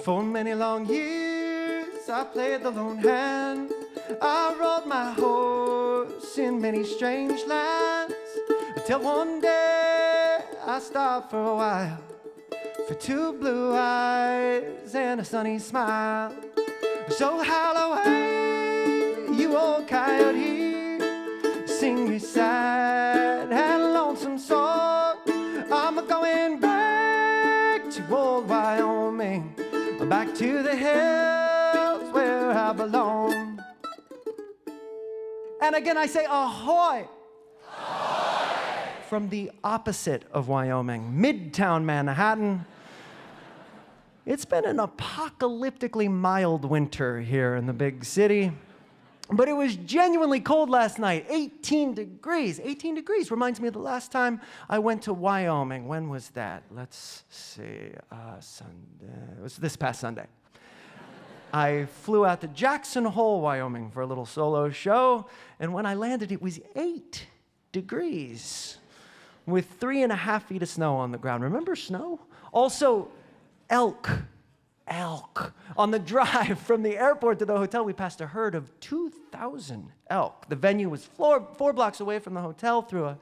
For many long years I played the lone hand. I rode my horse in many strange lands, until one day I stopped for a while, for two blue eyes and a sunny smile. So howl away, you old coyote, sing your sad and lonesome song. I'm going back to old Wyoming, back to the hills where I belong. And again I say ahoy! Ahoy! From the opposite of Wyoming, Midtown Manhattan. It's been an apocalyptically mild winter here in the big city, but it was genuinely cold last night, 18 degrees. 18 degrees reminds me of the last time I went to Wyoming. When was that? Let's see, Sunday. It was this past Sunday. I flew out to Jackson Hole, Wyoming for a little solo show, and when I landed, it was 8 degrees with 3.5 feet of snow on the ground. Remember snow? Also, elk. On the drive from the airport to the hotel, we passed a herd of 2,000 elk. The venue was 4 blocks away from the hotel through a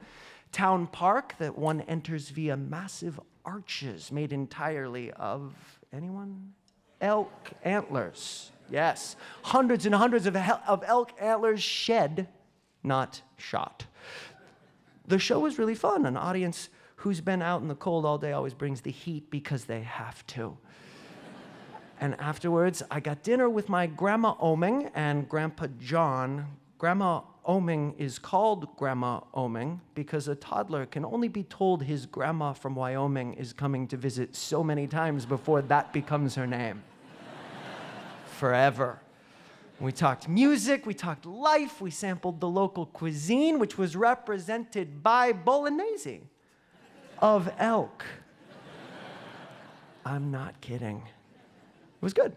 town park that one enters via massive arches made entirely of, anyone? Elk antlers. Yes, hundreds and hundreds of elk antlers shed, not shot. The show was really fun. An audience who's been out in the cold all day always brings the heat because they have to. And afterwards, I got dinner with my Grandma Oming and Grandpa John. Grandma Oming is called Grandma Oming because a toddler can only be told his grandma from Wyoming is coming to visit so many times before that becomes her name. Forever. We talked music, we talked life, we sampled the local cuisine, which was represented by bolognese of elk. I'm not kidding. It was good.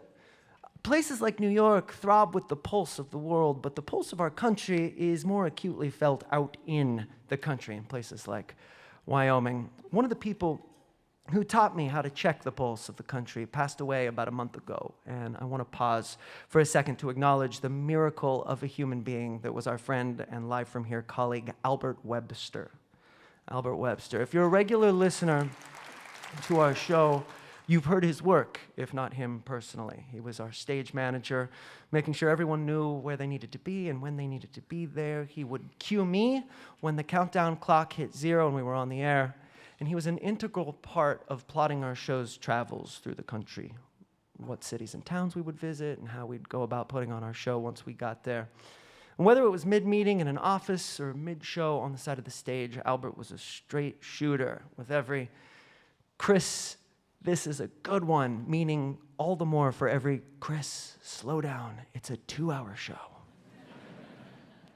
Places like New York throb with the pulse of the world, but the pulse of our country is more acutely felt out in the country, in places like Wyoming. One of the people who taught me how to check the pulse of the country passed away about a month ago, and I want to pause for a second to acknowledge the miracle of a human being that was our friend and live from here colleague, Albert Webster. Albert Webster. If you're a regular listener to our show, you've heard his work, if not him personally. He was our stage manager, making sure everyone knew where they needed to be and when they needed to be there. He would cue me when the countdown clock hit 0 and we were on the air. And he was an integral part of plotting our show's travels through the country, what cities and towns we would visit and how we'd go about putting on our show once we got there. And whether it was mid-meeting in an office or mid-show on the side of the stage, Albert was a straight shooter with every Chris, this is a good one, meaning all the more for every Chris, slow down, it's a 2-hour show.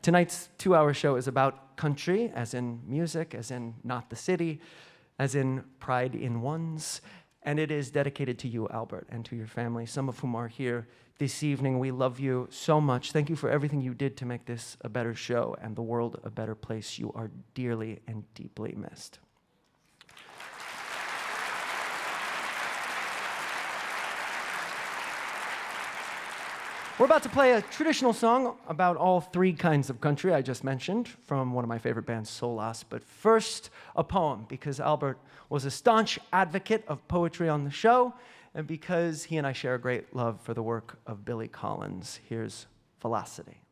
Tonight's 2-hour show is about country, as in music, as in not the city, as in pride in ones, and it is dedicated to you, Albert, and to your family, some of whom are here this evening. We love you so much. Thank you for everything you did to make this a better show and the world a better place. You are dearly and deeply missed. We're about to play a traditional song about all 3 kinds of country I just mentioned from one of my favorite bands, Solas. But first, a poem, because Albert was a staunch advocate of poetry on the show, and because he and I share a great love for the work of Billy Collins. Here's Velocity.